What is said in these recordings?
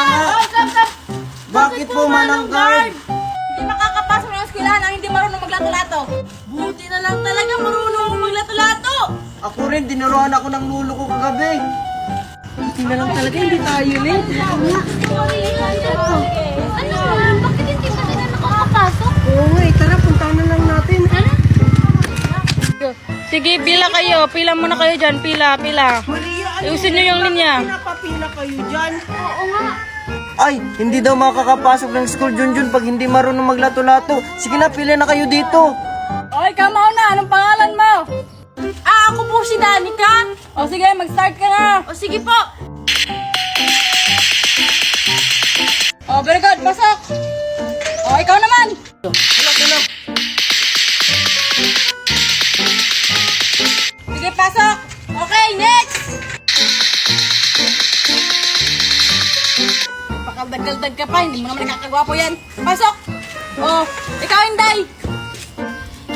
na nga. Oh, stop! Bakit po, Manang Guard? Hindi makakapasok ng eskwelahan ang hindi marunong maglato-lato. Buti na lang talaga marunong maglato-lato. Ako rin, dinuruan ako ng lulo ko kagabi. Buti na lang talaga hindi tayo late. Ano ba? Bakit hindi pa sila nakakapasok? Oo nga, tara, puntahan na lang natin. Sige, pila kayo. Pila muna kayo dyan. Pila. Maria, ano? Ayusin niyo yung linya. Pinapapila kayo dyan. Oo nga. Ay, hindi daw makakapasok ng school, Junjun, pag hindi marunong maglato-lato. Sige na, pila na kayo dito. Okay, kamaw na. Anong pangalan mo? Ako po si Danica. O sige, mag-start ka na. O sige po. O, very good. Pasok. O, ikaw naman. Wala. Sige, pasok. Okay, next. Pakaldagdag ka pa. Hindi mo naman nakakagwapo yan. Pasok. O, ikaw, Inday.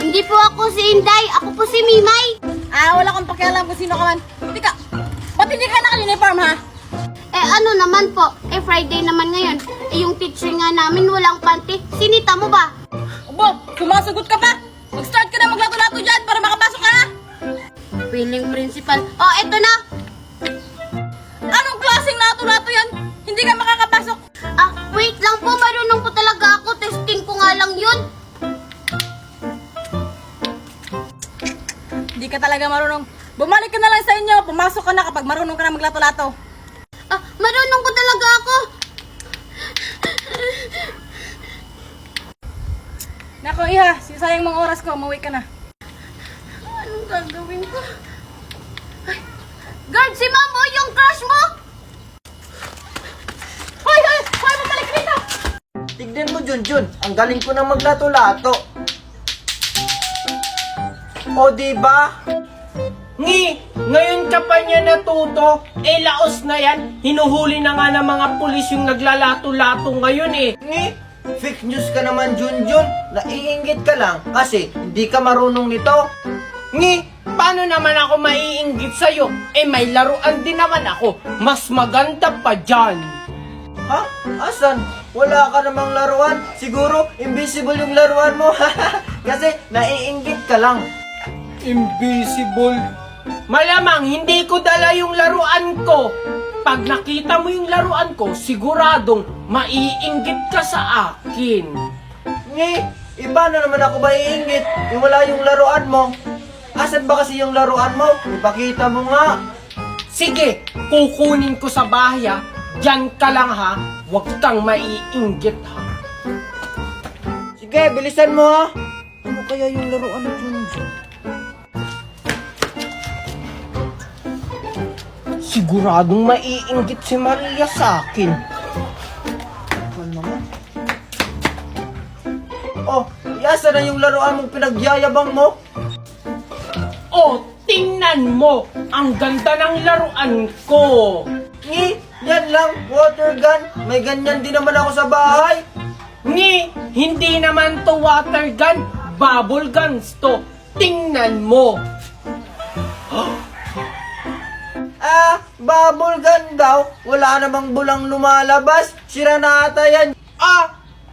Hindi po ako si Inday. Ako po si Mimay. Wala kang pakialam kung sino ka man. Tika, ba't hindi ka naka-uniform, ha? Ano naman po? Friday naman ngayon. Yung teacher nga namin walang panty. Sinita mo ba? Abo, sumasagot ka pa. Mag-start ka na maglato-lato dyan para makapasok ka na. Feeling principal. Oh, eto na. Anong klaseng lato-lato yan? Hindi ka makakapasok. Wait lang po. Marunong po talaga ako. Testing ko nga lang yun. Hindi ka talaga marunong. Bumalik ka na lang sa inyo. Pumasok ka na kapag marunong ka na maglato-lato. Marunong ko talaga ako. Nako, iha. Sisayang mga oras ko. Umuwi ka na. Anong gagawin ko? Ay, guard, si Mamo, yung crush mo! Hoy! Bumalik ka dito! Tignan mo, Junjun, ang galing ko na maglato-lato. O, diba? Ngayon ka pa niya natuto, laos na yan. Hinuhuli na nga ng mga pulis yung naglalato-lato ngayon Fake news ka naman, Junjun. Naiinggit ka lang kasi hindi ka marunong nito. Paano naman ako maiinggit sa'yo? May laruan din naman ako. Mas maganda pa dyan. Ha? Asan? Wala ka namang laruan. Siguro, invisible yung laruan mo. Kasi naiinggit ka lang. Invisible. Malamang hindi ko dala yung laruan ko. Pag nakita mo yung laruan ko, siguradong maiinggit ka sa akin. Iba na naman ako maiinggit. Yung wala yung laruan mo. Asan ba kasi yung laruan mo? Ipakita mo nga. Sige, kukunin ko sa bahay ha. Diyan ka lang ha. Huwag kang maiinggit ha. Sige, bilisan mo ha. Ano kaya yung laruan mo, Junjun? Siguradong maiinggit si Maria sa akin. Ano naman? Oh, yasa na yung laruan mong pinagyayabang mo? Oh, tingnan mo! Ang ganda ng laruan ko! Yan lang, water gun. May ganyan din naman ako sa bahay. Hindi naman to water gun, bubble guns to. Tingnan mo! Bubble gun daw. Wala namang bulang lumalabas. Sira na ata yan.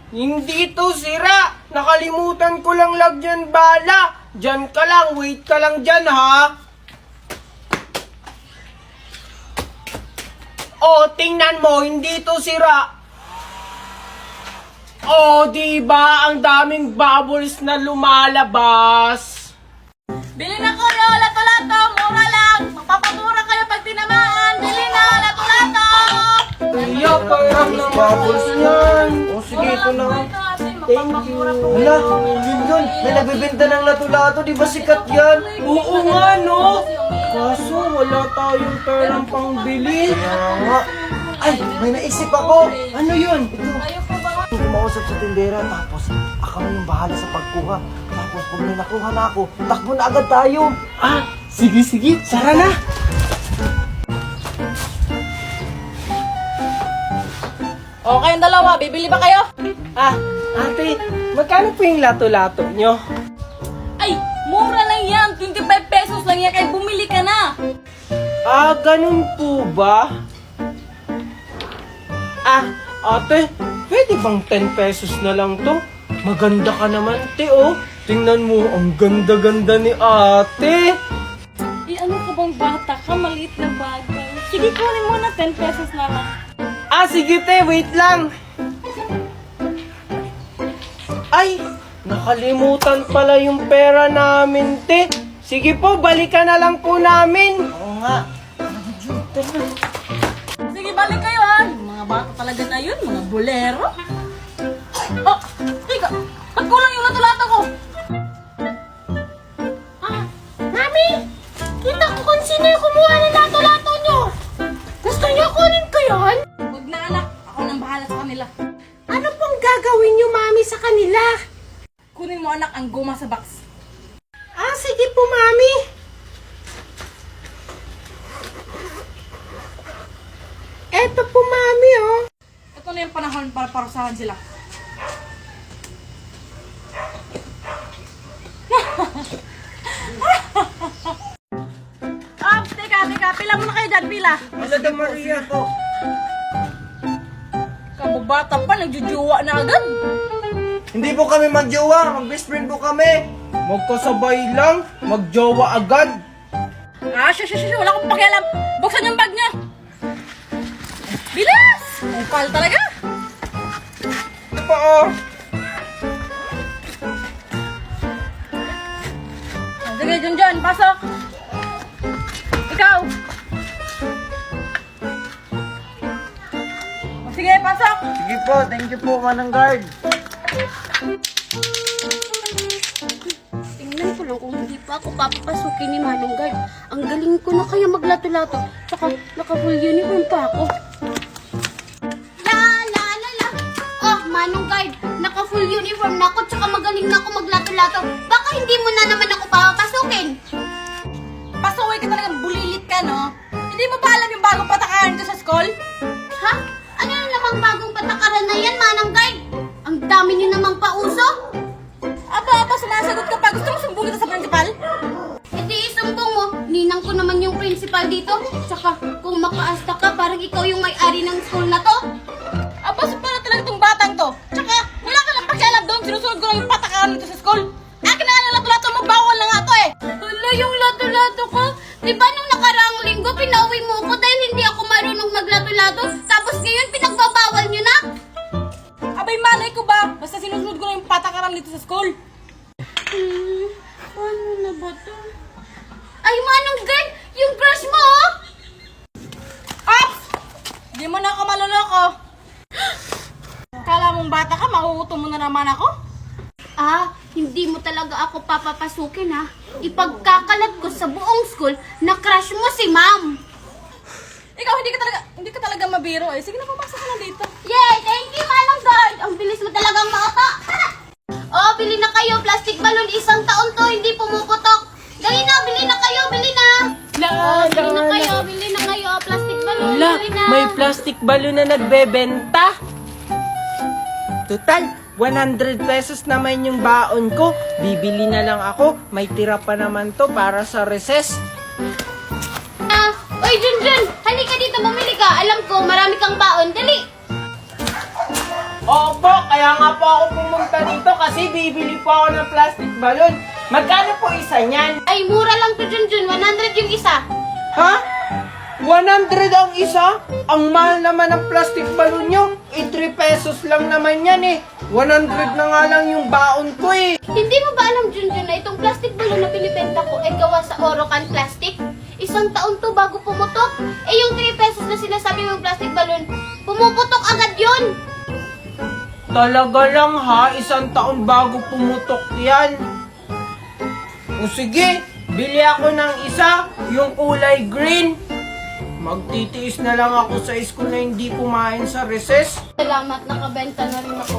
Hindi to sira. Nakalimutan ko lang lagyan bala. Diyan ka lang, wait ka lang dyan ha. Oh, tingnan mo, hindi to sira. Oh, diba ang daming bubbles na lumalabas? Bili na kayo, lato-lato. Mura lang. Magpapamura kayo pag tinamaan. Bili na, lato-lato. Kaya parang Bubbles bubbles yan. Oh, sige, ito na. Thank you. Hala, yun. May nagbibenta ng lato-lato. Di ba sikat yan? Oo nga no. Kaso wala tayong perang pangbili. Kaya nga. Ay, may naisip ako. Ano yun? Ayaw po ba? Kumausap sa tindera, tapos ako na yung bahala sa pagkuha. Tapos pag may nakuha na ako, takbo na agad tayo. Sige, tara na. O, kayong dalawa, bibili ba kayo? Ate, magkano po yung lato-lato nyo? Ay, mura lang yan. 25 pesos lang yan. Kaya bumili ka na. Ganun po ba? Ate, pwede bang 10 pesos na lang to? Maganda ka naman, te, oh. Tingnan mo, ang ganda-ganda ni ate. Ano ka bang bata ka? Maliit na bagay. Sige, kunin mo na 10 pesos na lang. Sige, te, wait lang. Ay, nakalimutan pala yung pera namin, te. Sige po, balikan na lang po namin. Oo nga. Sige, balik kayo ha. Yung mga bata talaga na yun, mga bolero. Oh, teka, ba't kulang yung lato-lato ko? Mami, kita ko kung sino yung kumuha ng lato-lato nyo. Gusto nyo kunin ko yun? Huwag na anak, ako nang bahala sa kanila. Ano pong gagawin nyo, Mami, sa kanila? Kunin mo anak ang guma sa box. Sige po, Mami. Eto po, Mami, oh. Ito na yung panahon para parusahan sila. Teka, pila muna kayo dyan, pila. Madam Maria po. Kababata pa, nagjujuwa na agad. Hindi po kami magjowa, mag-best friend po kami. Magkasabay lang, magjowa agad. Shush, wala akong pakialam. Buksan yung bag niya. Bilis! Ukal talaga. Ito pa, oh. Sige, Junjun, pasok. Ikaw. Sige, pasok. Sige po, thank you po, Manang Guard. Tingnan ko lang kung hindi pa ako papapasukin ni Manong Guard. Ang galing ko na kaya maglato-lato. Tsaka naka-full uniform pa ako. La. Oh, Manong Guard, naka-full uniform na ako. Tsaka magaling na ako maglato-lato. Baka hindi mo na naman ako papapasukin. Pasaway ka talagang bulilit ka, no? Hindi mo ba alam yung bagong patakaran dito sa school? Ha? Ano na namang bagong patakaran na yan, Manong Guard? Ang dami niyo namang pauso. Aba, sumasagot ka pa. Gusto mo sumbong kita sa principal? Edi isumbong mo, ninang ko naman yung principal dito. Tsaka kung makaasta ka, parang ikaw yung may-ari ng school na to. Aba, pala talaga itong batang to. Tsaka, wala ka lang pakialam doon. Sinusunod ko lang yung patakaran dito sa school. Akin na nga yung lato-lato mo. Bawal na nga to eh. Hala, yung lato-lato ko. Diba nung nakaraang linggo, pinauwi mo ko dahil hindi ako marunong maglato-lato. Tapos ngayon, pinagbabawal nyo na. Abay, malay ko ba? Basta sinusunod ko lang yung patakaran dito sa school. Ano na ba to? Ay, Manong Guard, yung crush mo, oh! Ops! Di mo na ako maloloko. Kala mong bata ka, makukuto mo na naman ako? Hindi mo talaga ako papapasukin, ha? Ipagkakalat ko sa buong school na crush mo si Ma'am. Ikaw, hindi ka talaga mabiro eh. Sige na, pumasok ka na dito. Yay! Thank you, Manong Guard! Ang bilis mo talagang makata! Oh, bili na kayo. Plastic balloon. 1 taon to, hindi pumuputok. Dali na, bili na kayo, bili na. Bili na kayo. Plastic balloon, bili na. May plastic balloon na nagbebenta. Total, 100 pesos naman yung baon ko. Bibili na lang ako. May tira pa naman to para sa recess. Oy, Junjun, halika dito, bumili ka. Alam ko, marami kang baon. Dali. Opo, kaya nga po ako pumunta dito kasi bibili po ako ng plastic balloon. Magkano po isa niyan? Ay, mura lang to, Junjun. 100 yung isa. Ha? 100 ang isa? Ang mahal naman ng plastic balloon nyo. 3 pesos lang naman yan eh. 100 na nga lang yung baon ko eh. Hindi mo ba alam, Junjun, na itong plastic balloon na binibenta ko ay gawa sa Orocan plastic? 1 taon to bago pumutok. Yung 3 pesos na sinasabi mong plastic balloon, pumuputok agad yun. Talaga lang ha, 1 taon bago pumutok yan. O sige, bili ako ng isa, yung kulay green. Magtitiis na lang ako sa school na hindi kumain sa recess. Salamat, nakabenta na rin ako.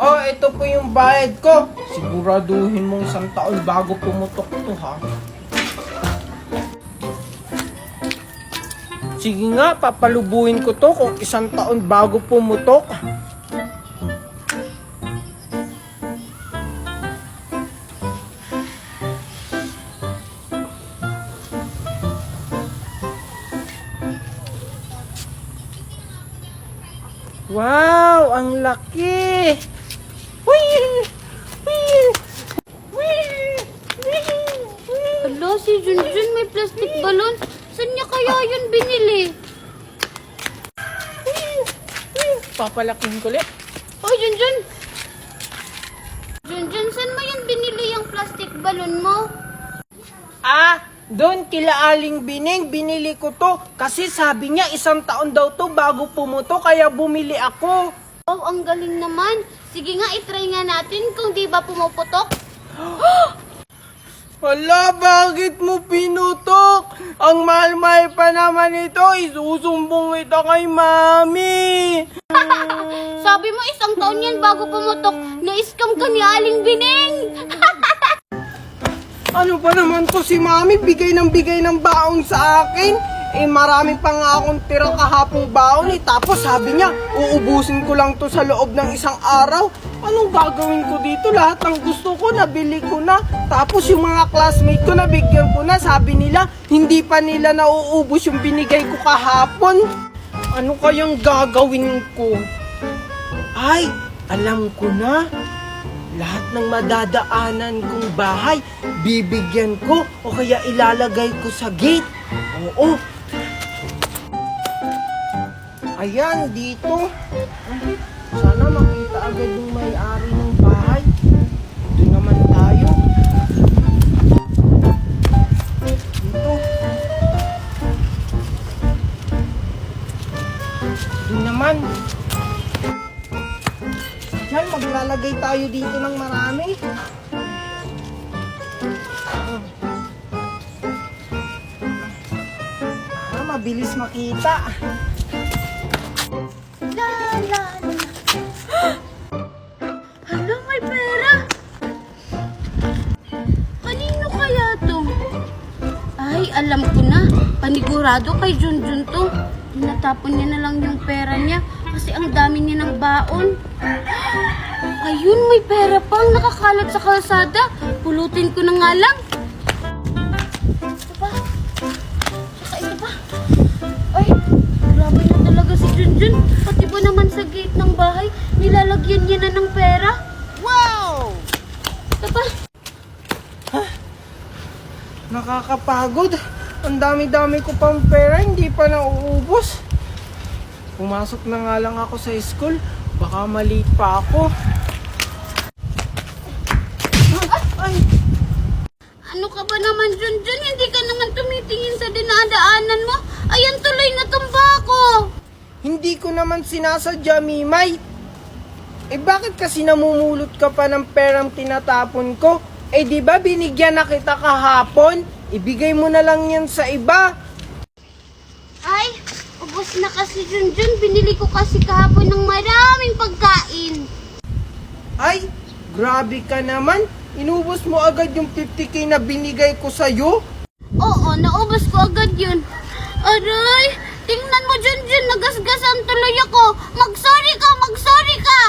Oh, ito po yung bayad ko. Siguraduhin mong 1 taon bago pumutok to ha. Sige nga, papalubuhin ko to kung 1 taon bago pumutok. Wow, ang laki! Whee! Whee! Whee! Whee! Hala, si Junjun may plastic balon. Saan niya kaya yun binili? Papalaking ko ulit. Oh, Junjun! Junjun, saan mo yun binili yung plastic balon mo? Ah, doon kila Aling Bining, binili ko to. Kasi sabi niya 1 taon daw to bago pumuto, kaya bumili ako. Oh, ang galing naman. Sige nga, itry nga natin kung di ba pumuputok. Wala, bakit mo pinutok? Ang mahal-mahal pa naman ito, isusumbong ito kay Mami. Sabi mo 1 taon yan bago pumutok. Na-scam ka ni Aling Bining. Ano ba naman to si Mami? Bigay ng baon sa akin. Eh, marami pa nga akong tira kahapong baon eh. Tapos sabi niya, uubusin ko lang to sa loob ng 1 araw. Anong gagawin ko dito? Lahat ng gusto ko, nabili ko na. Tapos yung mga classmate ko, nabigyan ko na. Sabi nila, hindi pa nila nauubos yung binigay ko kahapon. Ano kayang gagawin ko? Ay, alam ko na. Lahat ng madadaanan kong bahay, bibigyan ko o kaya ilalagay ko sa gate. Oo. Ayan, dito. Sana makita agad yung may-ari ng bahay. Dito naman tayo. Dito. Dito naman. Diyan, maglalagay tayo dito ng marami. Para mabilis makita. La, la, la. Hala, may pera. Kanino kaya to? Ay, alam ko na. Panigurado kay Junjun to. Tinatapon niya na lang yung pera niya kasi ang dami niya ng baon. Ayun, may pera pang nakakalat sa kalsada. Pulutin ko na nga lang. Ito pa. Saka ito pa. Ay, grabe na talaga si Junjun. Pati ba naman sa gate ng bahay, nilalagyan niya na ng pera? Wow! Ito pa. Nakakapagod. Ang dami-dami ko pang pera, hindi pa nauubos. Pumasok na nga lang ako sa school. Baka mali pa ako. Ay! Ano ka ba naman, Junjun? Hindi ka naman tumitingin sa dinadaanan mo. Ayan, tuloy na tumba ko. Hindi ko naman sinasadya, Mimay. Eh bakit kasi namumulot ka pa ng perang tinatapon ko? Eh di ba binigyan na kita kahapon? Ibigay mo na lang yan sa iba. Ay, ubos na kasi, Junjun. Binili ko kasi kahapon ng maraming pagkain. Ay, grabe ka naman. Inubos mo agad yung 50k na binigay ko sa'yo? Oo, naubos ko agad yun. Aray, tingnan mo, Junjun. Nagasgasan tuloy ako. Mag-sorry ka, mag-sorry ka.